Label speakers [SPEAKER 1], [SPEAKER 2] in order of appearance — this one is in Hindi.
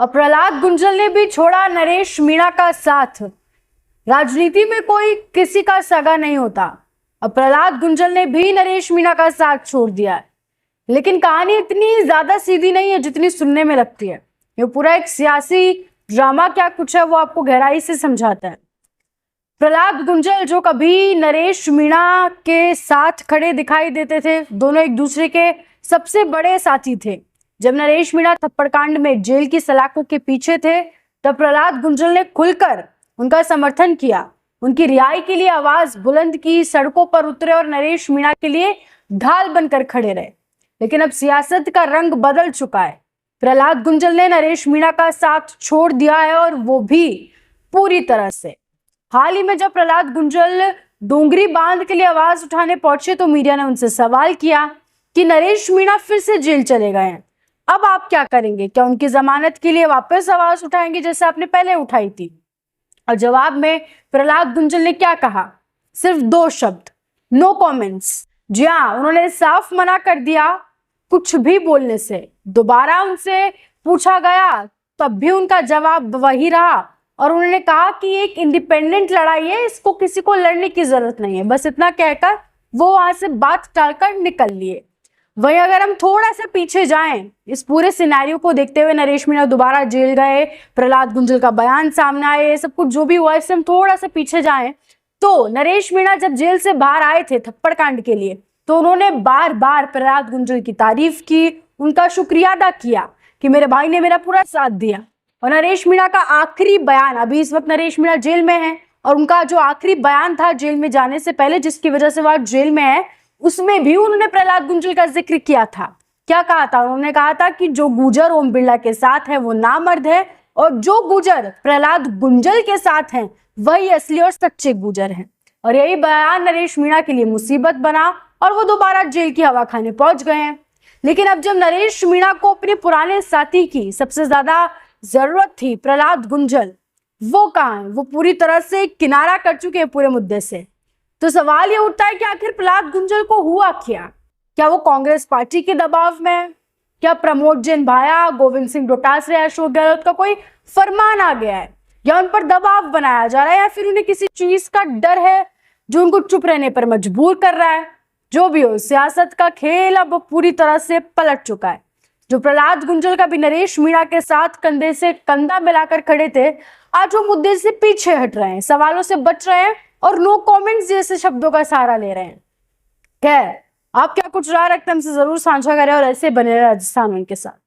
[SPEAKER 1] अब प्रहलाद गुंजल ने भी छोड़ा नरेश मीणा का साथ। राजनीति में कोई किसी का सगा नहीं होता। अब प्रहलाद गुंजल ने भी नरेश मीणा का साथ छोड़ दिया है। लेकिन कहानी इतनी ज्यादा सीधी नहीं है जितनी सुनने में लगती है। ये पूरा एक सियासी ड्रामा क्या कुछ है वो आपको गहराई से समझाता है। प्रहलाद गुंजल जो कभी नरेश मीणा के साथ खड़े दिखाई देते थे, दोनों एक दूसरे के सबसे बड़े साथी थे। जब नरेश मीणा थप्पड़ कांड में जेल की सलाखों के पीछे थे, तब प्रहलाद गुंजल ने खुलकर उनका समर्थन किया, उनकी रिहाई के लिए आवाज बुलंद की, सड़कों पर उतरे और नरेश मीणा के लिए ढाल बनकर खड़े रहे। लेकिन अब सियासत का रंग बदल चुका है। प्रहलाद गुंजल ने नरेश मीणा का साथ छोड़ दिया है, और वो भी पूरी तरह से। हाल ही में जब प्रहलाद गुंजल डोंगरी बांध के लिए आवाज उठाने पहुंचे तो मीडिया ने उनसे सवाल किया कि नरेश मीणा फिर से जेल चले गए हैं, अब आप क्या करेंगे? क्या उनकी जमानत के लिए वापस आवाज उठाएंगे जैसे आपने पहले उठाई थी? और जवाब में प्रहलाद गुंजल ने क्या कहा? सिर्फ 2 शब्द, नो कमेंट्स। जी हाँ, उन्होंने साफ मना कर दिया कुछ भी बोलने से। दोबारा उनसे पूछा गया तब भी उनका जवाब वही रहा, और उन्होंने कहा कि एक इंडिपेंडेंट लड़ाई है, इसको किसी को लड़ने की जरूरत नहीं है। बस इतना कहकर वो वहां से बात टालकर निकल लिए। वहीं अगर हम थोड़ा सा पीछे जाएं, इस पूरे सिनेरियो को देखते हुए, नरेश मीणा दोबारा जेल गए, प्रहलाद गुंजल का बयान सामने आए, सब कुछ जो भी हुआ, इससे हम थोड़ा सा पीछे जाएं तो नरेश मीणा जब जेल से बाहर आए थे थप्पड़ कांड के लिए, तो उन्होंने बार बार प्रहलाद गुंजल की तारीफ की, उनका शुक्रिया अदा किया कि मेरे भाई ने मेरा पूरा साथ दिया। और नरेश मीणा का आखिरी बयान, अभी इस वक्त नरेश मीणा जेल में है, और उनका जो आखिरी बयान था जेल में जाने से पहले, जिसकी वजह से वह जेल में है, उसमें भी उन्होंने प्रहलाद गुंजल का जिक्र किया था। क्या कहा था? उन्होंने कहा था कि जो गुजर ओम बिरला के साथ है वो नामर्द है, और जो गुजर प्रहलाद गुंजल के साथ हैं वही असली और सच्चे गुजर हैं। और यही बयान नरेश मीणा के लिए मुसीबत बना, और वो दोबारा जेल की हवा खाने पहुंच गए हैं। लेकिन अब जब नरेश मीणा को अपने पुराने साथी की सबसे ज्यादा जरूरत थी, प्रहलाद गुंजल, वो कहाँ है? वो पूरी तरह से किनारा कर चुके हैं पूरे मुद्दे से। तो सवाल ये उठता है कि आखिर प्रहलाद गुंजल को हुआ क्या वो कांग्रेस पार्टी के दबाव में है? क्या प्रमोद जैन भाया, गोविंद सिंह डोटासरा, अशोक गहलोत का कोई फरमान आ गया है, या उन पर दबाव बनाया जा रहा है, या फिर उन्हें किसी चीज का डर है जो उनको चुप रहने पर मजबूर कर रहा है? जो भी हो, सियासत का खेल अब पूरी तरह से पलट चुका है। जो प्रहलाद गुंजल का भी नरेश मीणा के साथ कंधे से कंधा मिलाकर खड़े थे, आज वो मुद्दे से पीछे हट रहे हैं, सवालों से बच रहे हैं, और नो कमेंट्स जैसे शब्दों का सहारा ले रहे हैं। खैर, आप क्या कुछ राय रखते हैं हमसे जरूर साझा करें, और ऐसे बने रहे राजस्थान उनके साथ।